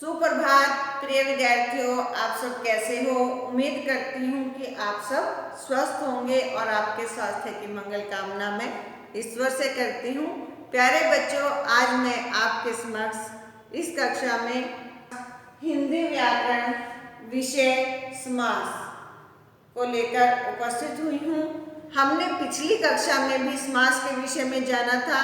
सुप्रभात प्रिय विद्यार्थियों, आप सब कैसे हो। उम्मीद करती हूँ कि आप सब स्वस्थ होंगे और आपके स्वास्थ्य की मंगल कामना मैं ईश्वर से करती हूँ। प्यारे बच्चों, आज मैं आपके समक्ष इस कक्षा में हिंदी व्याकरण विषय समास को लेकर उपस्थित हुई हूँ। हमने पिछली कक्षा में भी समास के विषय में जाना था।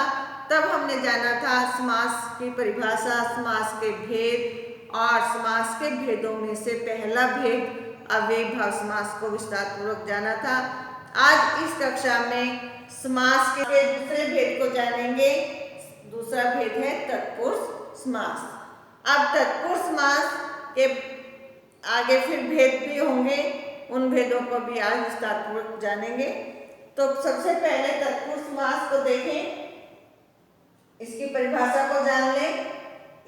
तब हमने जाना था समास की परिभाषा, समास के भेद और समास के भेदों में से पहला भेद अव्ययीभाव समास को विस्तार पूर्वक जाना था। आज इस कक्षा में समास के दूसरे भेद को जानेंगे। दूसरा भेद है तत्पुरुष समास। अब तत्पुरुष समास के आगे फिर भेद भी होंगे, उन भेदों को भी आज विस्तार पूर्वक जानेंगे। तो सबसे पहले तत्पुरुष समास को देखें, इसकी परिभाषा को जान लें।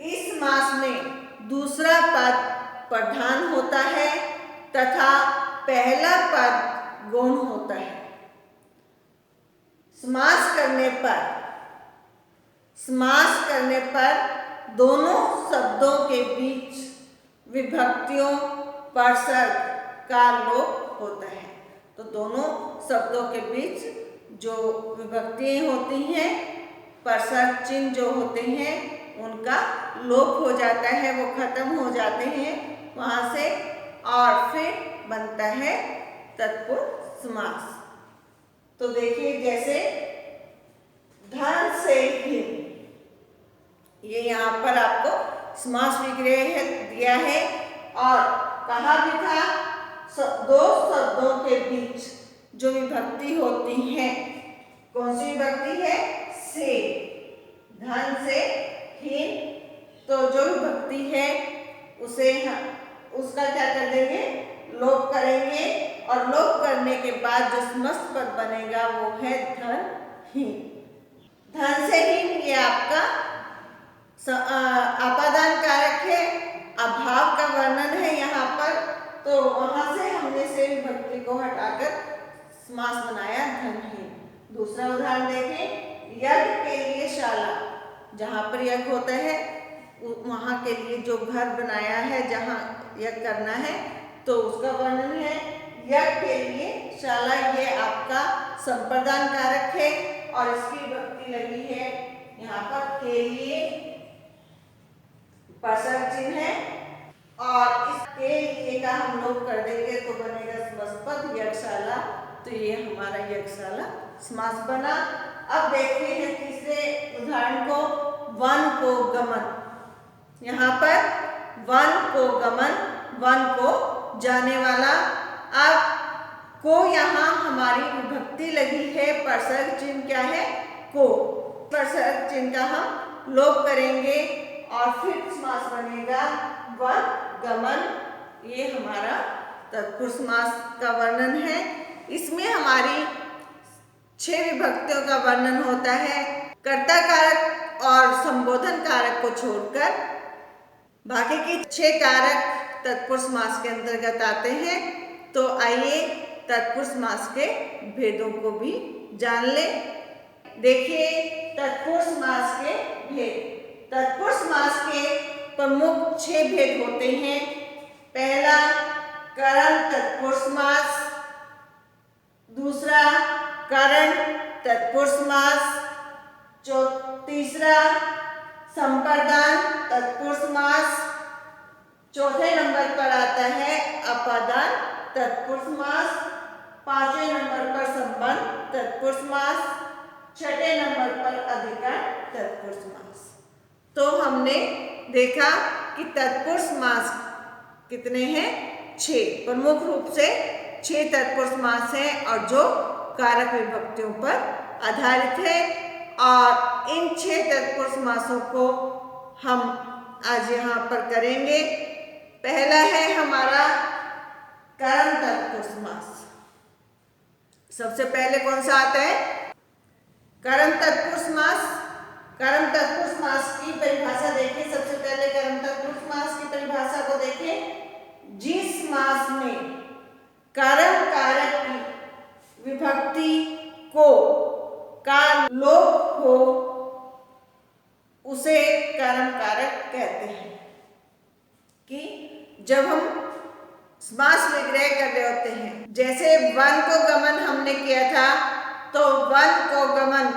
इस समास में दूसरा पद प्रधान होता है तथा पहला पद गौण होता है। समास करने पर दोनों शब्दों के बीच विभक्तियों परसर्ग का लोप होता है। तो दोनों शब्दों के बीच जो विभक्तियां होती हैं, परसर्ग चिन्ह जो होते हैं, उनका लोप हो जाता है, वो खत्म हो जाते हैं वहां से, और फिर बनता है तत्पुरुष समास। तो देखिए, जैसे धन से हीन, ये यहाँ पर आपको समास विग्रह दिया है और कहा भी था दो शब्दों के बीच जो विभक्ति होती है, कौन सी विभक्ति है? से। धन से हीन, तो जो विभक्ति है उसे उसका क्या कर देंगे? लोप करेंगे, और लोप करने के बाद जो समस्त पद बनेगा वो है धनहीन। धन से हीन ये आपका अपादान कारक है, अभाव का वर्णन है यहाँ पर। तो वहां से हमने से विभक्ति को हटाकर समास बनाया धनहीन। दूसरा उदाहरण देखें, यज्ञ के लिए शाला, जहाँ पर यज्ञ होता है वहां के लिए जो घर बनाया है जहाँ यज्ञ करना है, तो उसका वर्णन है। यज्ञ के लिए शाला, ये आपका संप्रदान कारक है और इसकी विभक्ति लगी है यहाँ पर के लिए, परसर्ग चिन्ह है, और इसके लिए का हम लोग कर देंगे तो बनेगा समस्त पद यज्ञशाला। तो ये हमारा यज्ञशाला समास बना। अब देखते हैं तीसरे उदाहरण को, वन को गमन। यहाँ पर वन को गमन, वन को जाने वाला। अब को यहाँ हमारी विभक्ति लगी है, परसर्ग चिन्ह क्या है? को। परसर्ग चिन्ह का हम लोप करेंगे और फिर समास बनेगा वन गमन। ये हमारा तत्पुरुष समास का वर्णन है। इसमें हमारी 6 विभक्तियों का वर्णन होता है। कर्ता कारक और संबोधन कारक को छोड़कर बाकी के 6 कारक तत्पुरुष समास के अंतर्गत आते हैं। तो आइए तत्पुरुष समास के भेदों को भी जान ले। देखिए तत्पुरुष समास के भेद। तत्पुरुष समास के प्रमुख 6 भेद होते हैं। पहला करण तत्पुरुष समास, दूसरा करण तत्पुरुष समास, तीसरा संप्रदान तत्पुरुष समास, चौथे नंबर पर आता है अपादान तत्पुरुष समास, 5वें नंबर पर संबंध तत्पुरुष समास, 6ठे नंबर पर अधिकरण तत्पुरुष समास। तो हमने देखा कि तत्पुरुष समास कितने हैं? 6। प्रमुख रूप से 6 तत्पुरुष समास हैं और जो कारक विभक्तियों पर आधारित है। और इन 6 तत्पुरुष समासों को हम आज यहाँ पर करेंगे। पहला है हमारा करण तत्पुरुष समास। सबसे पहले कौन सा आता है? करण तत्पुरुष समास। करण तत्पुरुष समास की परिभाषा देखें। सबसे पहले करण तत्पुरुष समास की परिभाषा को देखें। जिस समास में करण कारक की विभक्ति को का लोप हो उसे करण कारक कहते हैं। कि जब हम समास विग्रह कर रहे होते हैं, जैसे वन को गमन हमने किया था, तो वन को गमन,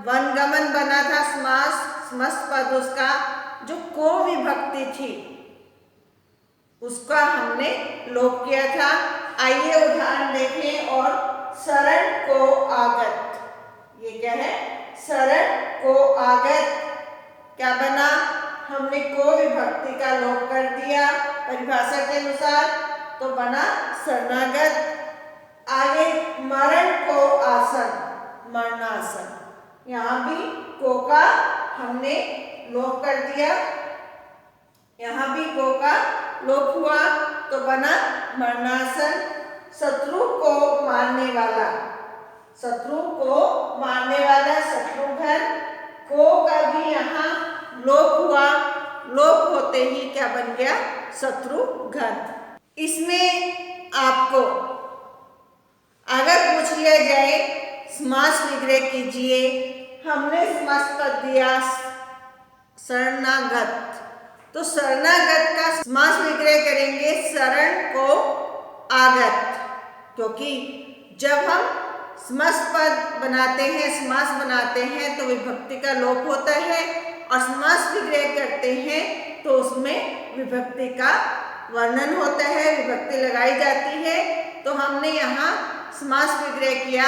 वन गमन बना था समास, समस्त पद उसका जो को विभक्ति थी उसका हमने लोप किया था। आइए उदाहरण देखें। और शरण को आगत, ये क्या है? शरण को आगत क्या बना? हमने को विभक्ति का लोप कर दिया परिभाषा के अनुसार, तो बना शरणागत। आगे मरण को आसन, मरणासन, यहाँ भी को का हमने लोप कर दिया, यहाँ भी को का लोप हुआ तो बना मरणासन। शत्रु को मारने वाला, शत्रु को मारने वाला शत्रुघ्न, को का भी यहाँ लोप हुआ, लोप होते ही क्या बन गया? शत्रुघ्न। इसमें आपको अगर पूछ लिया जाए समास विग्रह कीजिए, हमने समास पद दिया शरणागत, तो शरणागत का समास विग्रह करेंगे शरण को आगत, क्योंकि जब हम समस्त पद बनाते हैं, समास बनाते हैं तो विभक्ति का लोप होता है, और समास विग्रह करते हैं तो उसमें विभक्ति का वर्णन होता है, विभक्ति लगाई जाती है। तो हमने यहाँ समास विग्रह किया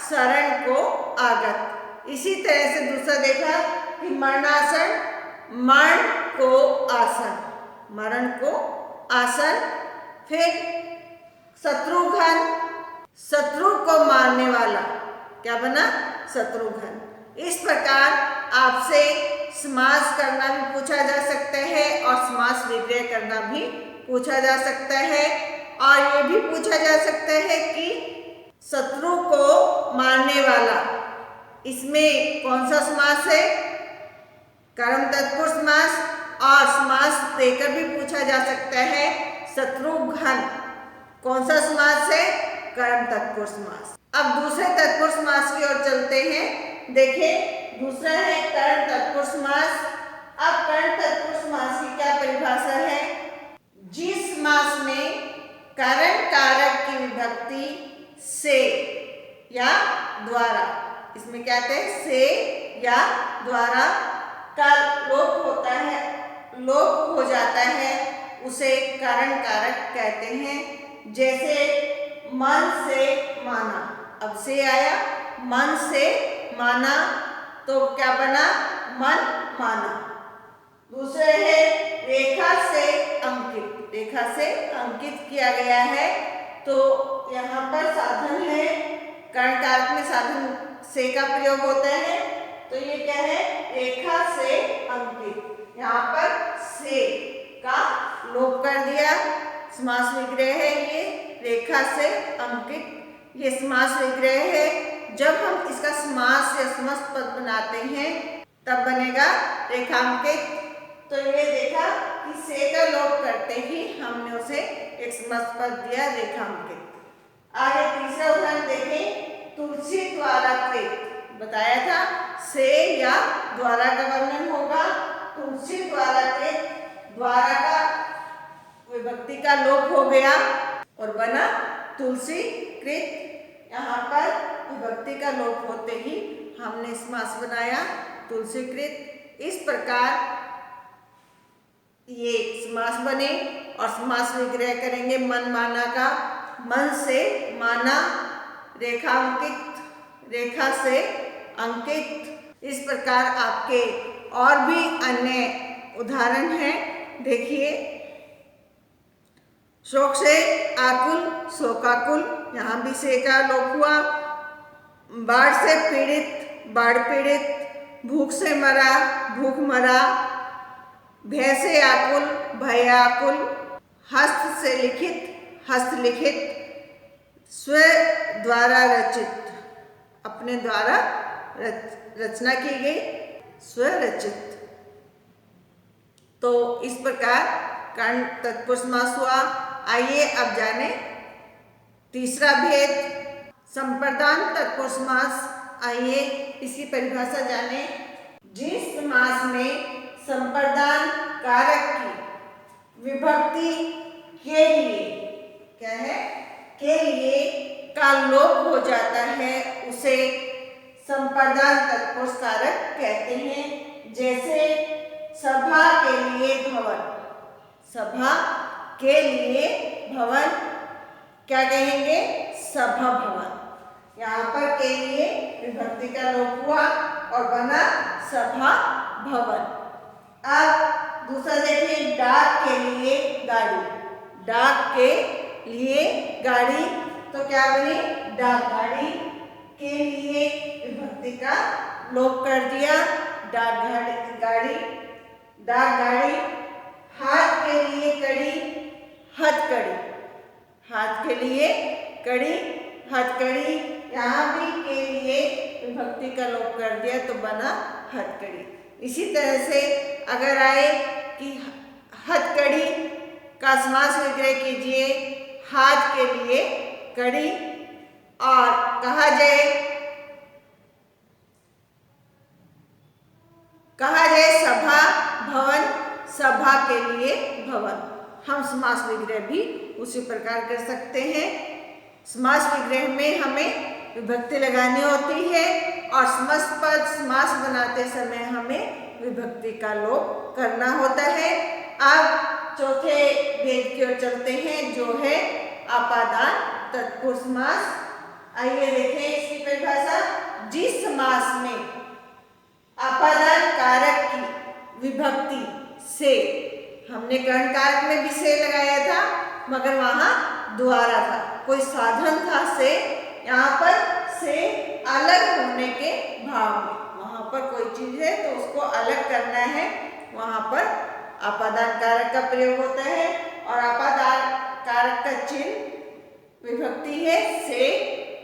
शरण को आगत। इसी तरह से दूसरा देखा कि मरणासन, मरण को आसन, मरण को आसन। फिर शत्रुघ्न, शत्रु को मारने वाला क्या बना? शत्रुघ्न। इस प्रकार आपसे समास करना भी पूछा जा सकता है और समास विग्रह करना भी पूछा जा सकता है, और ये भी पूछा जा सकता है कि शत्रु को मारने वाला, इसमें कौन सा समास है? कर्म तत्पुरुष समास, और समास देकर भी पूछा जा सकता है शत्रुघ्न कौन सा समास है? कर्म तत्पुरुष समास। अब दूसरे तत्पुरुष समास की ओर चलते हैं। देखिए दूसरा है कर्म तत्पुरुष समास। अब कर्म तत्पुरुष समास की क्या परिभाषा है? जिस समास में कारण कारक की विभक्ति से या द्वारा, इसमें क्या कहते हैं? से या द्वारा का लोप होता है, लोप हो जाता है, उसे कारण कारक कहते हैं। जैसे मन से माना, अब से आया, मन से माना तो क्या बना? मन माना। दूसरे है रेखा से अंकित, रेखा से अंकित किया गया है, तो यहाँ पर साधन है, कारण कारक में साधन से का प्रयोग होता है, तो ये क्या है? रेखा से अंकित। यहाँ पर से का लोप कर दिया, समास विग्रह है ये रेखा से अंकित, ये समास विग्रह है। जब हम इसका समास या समस्त पद बनाते हैं तब बनेगा रेखांकित। तो ये देखा कि से का लोप करते ही हमने उसे एक समस्त पद दिया रेखांकित। आगे तीसरा उदाहरण देखें। तुलसी द्वारा कृत, बताया था से या द्वारा का वर्णन होगा। तुलसी द्वारा कृत, द्वारा का विभक्ति का लोप हो गया और बना तुलसी कृत। यहाँ पर विभक्ति का लोप होते ही हमने समास बनाया तुलसी कृत। इस प्रकार ये समास बने और समास विग्रह करेंगे मन माना का। मन से माना, रेखांकित, रेखा से अंकित। इस प्रकार आपके और भी अन्य उदाहरण हैं, देखिए। शोक से आकुल, शोकाकुल, यहाँ भी से का लोप हुआ। बाढ़ से पीड़ित, बाढ़ पीड़ित। भूख से मरा, भूख मरा। भय से आकुल, भय आकुल। हस्त से लिखित, हस्तलिखित। स्व द्वारा रचित, अपने द्वारा रचना की गई, स्वरचित। तो इस प्रकार कर्ण तत्पुरुष समास हुआ। आइए अब जाने तीसरा भेद, संप्रदान तत्पुरुष समास। आइए इसकी परिभाषा जाने। जिस समास में संप्रदान कारक की विभक्ति के लिए क्या है, के लिए का लोप हो जाता है उसे संप्रदान तत्पुरुष कारक कहते हैं। जैसे सभा के लिए भवन, सभा के लिए भवन क्या कहेंगे, सभा भवन। यहाँ पर के लिए विभक्ति का लोप हुआ और बना सभा भवन। अब दूसरा देखिए, डाक के लिए गाड़ी, डाक के लिए गाड़ी तो क्या बनी, डाक गाड़ी। के लिए विभक्ति का लोप कर दिया, डाक गाड़ी, डाक गाड़ी। हाथ के लिए कड़ी, हथकड़ी, हाथ के लिए कड़ी, हथकड़ी। यहाँ भी के लिए विभक्ति का लोप कर दिया तो बना हथकड़ी। इसी तरह से अगर आए कि हथकड़ी का समास विग्रह कीजिए, हाथ के लिए कड़ी, और कहा जाए सभा भवन, सभा के लिए भवन। हम समास विग्रह भी उसी प्रकार कर सकते हैं। समास विग्रह में हमें विभक्ति लगानी होती है और समस्त पद समास बनाते समय हमें विभक्ति का लोप करना होता है। अब चौथे भेद की ओर चलते हैं जो है आपादान तत्पुरुष समास। आइए देखें इसकी परिभाषा। जिस समास में आपादान कारक की विभक्ति से, हमने कर्ण कारक में भी से लगाया था मगर वहां द्वारा था, कोई साधन था से, यहाँ पर से अलग होने के भाव में, वहां पर कोई चीज है तो उसको अलग करना है, वहां पर आपादान कारक का प्रयोग होता है। और आपादान कारक का चिन्ह विभक्ति है से,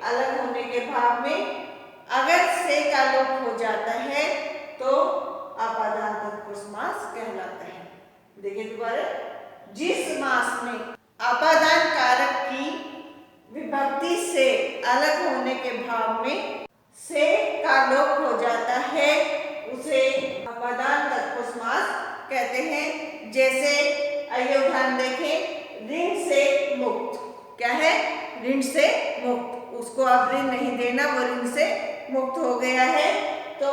अलग होने के भाव में। अगर से का लोप हो जाता है तो आपादान तत्पुरुष समास कहलाता है। देखिए दोबारा, जिस समास में आपादान कारक की विभक्ति से अलग होने के भाव में से का लोप हो जाता है उसे आपादान तत्पुरुष समास कहते हैं। जैसे आइए उदाहरण देखें, ऋण से मुक्त, क्या है, ऋण से मुक्त, उसको आप ऋण नहीं देना, वो ऋण से मुक्त हो गया है तो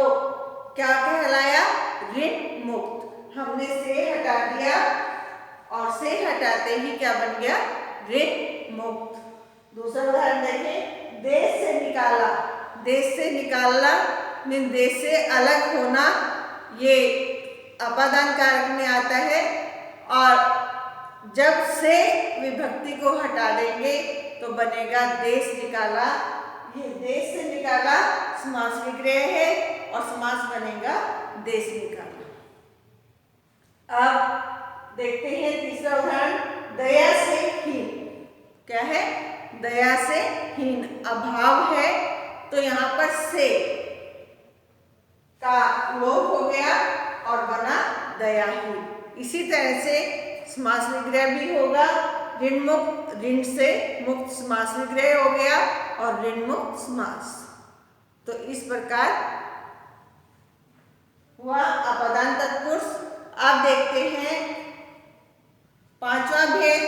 क्या कहलाया, ऋण मुक्त। हमने से हटा दिया और से हटाते ही क्या बन गया, ऋण मुक्त। दूसरा उदाहरण देखें, देश से निकाला, देश से निकालना मीन देश से अलग होना, ये आपादान कारक में आता है। और जब से विभक्ति को हटा देंगे तो बनेगा देश निकाला। ये देश से निकाला समास विग्रह है और समास बनेगा देश निकाला। अब देखते हैं तीसरा उदाहरण, दया से हीन, क्या है, दया से हीन, अभाव है तो यहाँ पर से का लोप हो गया और बना दयाहीन। इसी तरह से समास विग्रह भी होगा, ऋण मुक्त, ऋण से मुक्त समास विग्रह हो गया और ऋण मुक्त समास। तो इस प्रकार हुआ आपादान तत्पुरुष। आप देखते हैं पांचवा भेद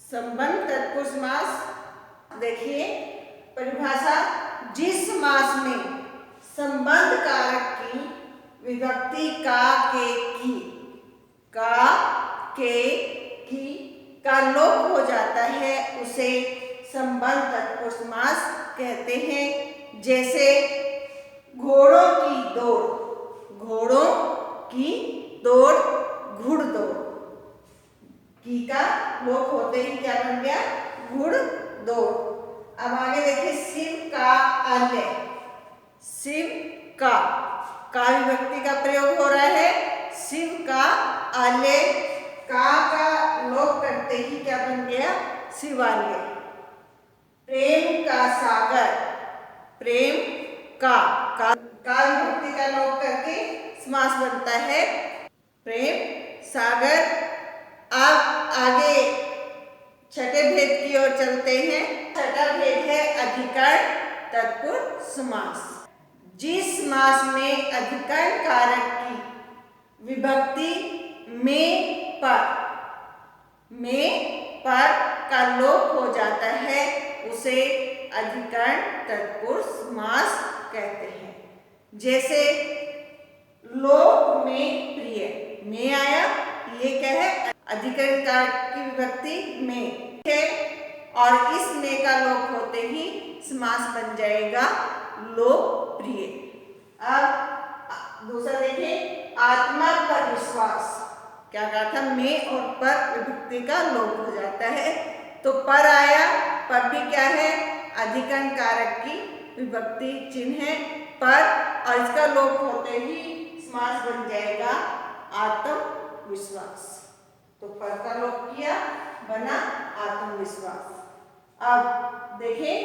संबंध तत्पुरुष समास। देखिए परिभाषा, जिस समास में संबंध कारक की विभक्ति का, के, की, का, के, की का लोप हो जाता है उसे संबंध तत्पुरुष समास कहते हैं। जैसे घोड़ों की दौड़, घोड़ों की दौड़, घुड़दौड़, की का लोप होते ही क्या बन गया, घुड़दौड़। अब आगे देखिए, शिव का आलय, शिव का विभक्ति का प्रयोग हो रहा है, शिव का आलय, का लोप करते ही क्या बन गया, शिवालय। प्रेम का सागर, प्रेम का विभक्ति का लोप करके समास बनता है प्रेम सागर। अब आगे छठे भेद की ओर चलते हैं। छठा भेद है अधिकरण तत्पुरुष समास। जिस समास में अधिकरण कारक की विभक्ति में पर में पर का लोप हो जाता है उसे अधिकरण तत्पुरुष समास कहते हैं। जैसे लोक में प्रिय, में आया, ये क्या है? अधिकरण कारक की विभक्ति में है और इस में का लोप होते ही समास बन जाएगा लोकप्रिय। अब दूसरा देखें, आत्मा पर विश्वास। क्या कहा था? में और पर विभक्ति का लोप हो जाता है, तो पर आया, पर भी क्या है? अधिकरण कारक की विभक्ति चिन्ह है पर, और इसका लोप होते ही समास बन जाएगा आत्मविश्वास। तो पर का लोप किया, बना आत्मविश्वास। अब देखें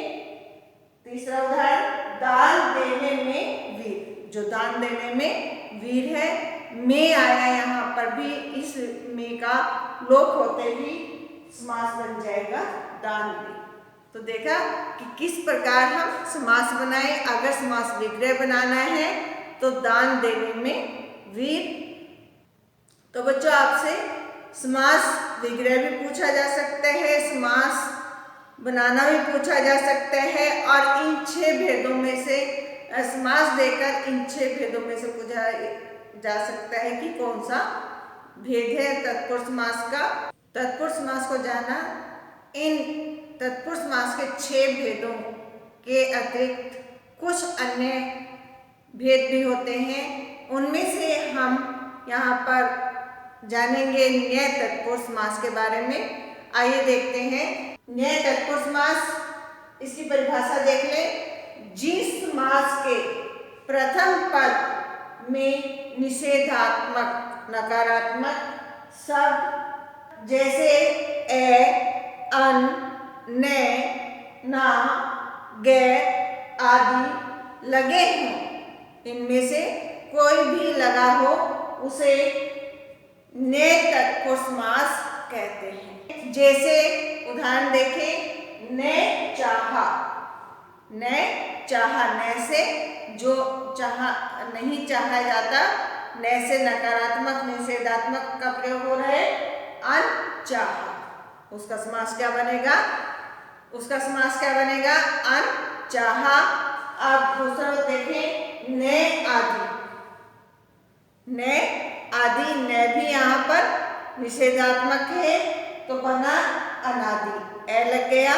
तीसरा उदाहरण, दान देने में वीर। जो दान देने में वीर है, में आया, यहाँ पर भी इस में का लोप होते ही समास बन जाएगा दान में। तो देखा कि किस प्रकार हम समास बनाए। अगर समास विग्रह बनाना है तो दान देने में वीर। तो बच्चों आपसे समास विग्रह भी पूछा जा सकता है, समास बनाना भी पूछा जा सकता है, और इन 6 भेदों में से समास देकर इन 6 भेदों में से पूछा जा सकता है कि कौन सा भेद है तत्पुरुष समास का। तत्पुरुष समास को जाना, इन तत्पुरुष समास के 6 भेदों के अतिरिक्त कुछ अन्य भेद भी होते हैं। उनमें से हम यहाँ पर जानेंगे न्याय तत्पुरुष समास के बारे में। आइए देखते हैं न्याय तत्पुरुष समास। इसकी परिभाषा देख लें। जिस समास के प्रथम पद में निषेधात्मक नकारात्मक शब्द जैसे ए, अन, ने, ना, गैर आदि लगे हों, इनमें से कोई भी लगा हो, उसे न्याय तत्पुरुष समास कहते हैं। जैसे उदाहरण देखें, ने चाहा। ने चाहा, ने से जो चाहा नहीं चाहा जाता, ने से नकारात्मक निषेधात्मक का प्रयोग हो रहा है। अनचाहा, उसका समास क्या बनेगा? उसका समास क्या बनेगा? अनचाहा। अब दूसरा देखें, ने आदि। ने आदि, ने भी यहाँ पर निषेधात्मक है तो बना अनादि, ए लग गया,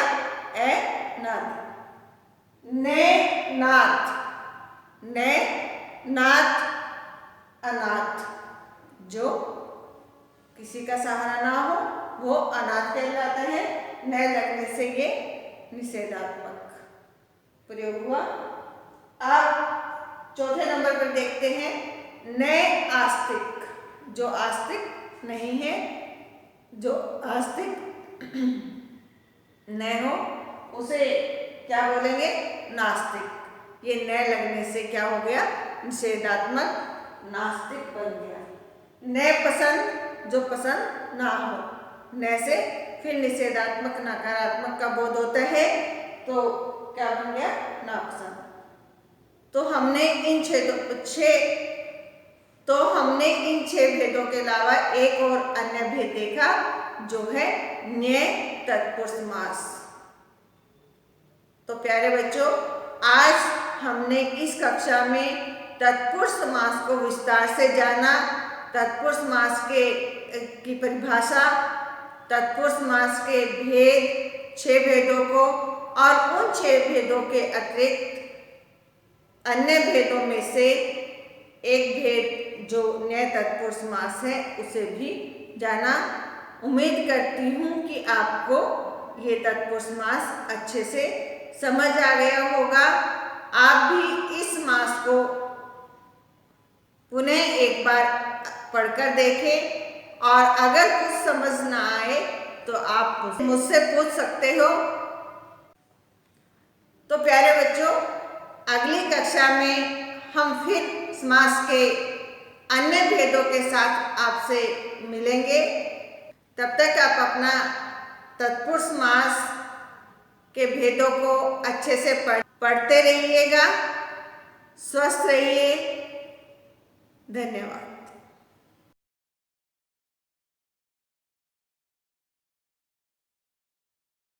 ए नादि। ने नाथ, ने नाथ अनाथ, जो किसी का सहारा ना हो वो अनाथ कहलाता है। न लगने से ये निषेधात्मक प्रयोग हुआ। अब चौथे नंबर पर देखते हैं, न आस्तिक। जो आस्तिक नहीं है, जो आस्तिक न हो, उसे क्या बोलेंगे? नास्तिक। ये न लगने से क्या हो गया? निषेधात्मक, नास्तिक बन गया। न पसंद, जो पसंद ना हो, न से फिर निषेधात्मक नकारात्मक का बोध होता है तो क्या बन गया? नापसंद। तो हमने इन 6 भेदों के अलावा एक और अन्य भेद देखा जो है न्याय तत्पुरुष समास। तो प्यारे बच्चों, आज हमने इस कक्षा में तत्पुरुष समास को विस्तार से जाना। तत्पुरुष समास की परिभाषा, तत्पुरुष समास के भेद, 6 भेदों को, और उन 6 भेदों के अतिरिक्त अन्य भेदों में से एक भेद जो न्याय तत्पुरुष समास है उसे भी जाना। उम्मीद करती हूँ कि आपको ये तत्पुरुष समास अच्छे से समझ आ गया होगा। आप भी इस समास को पुनः एक बार पढ़कर देखें, और अगर कुछ समझ ना आए तो आप मुझसे पूछ सकते हो। तो प्यारे बच्चों, अगली कक्षा में हम फिर समास के अन्य भेदों के साथ आपसे मिलेंगे। तब तक आप अपना तत्पुरुष समास के भेदों को अच्छे से पढ़ते रहिएगा। स्वस्थ रहिए। धन्यवाद।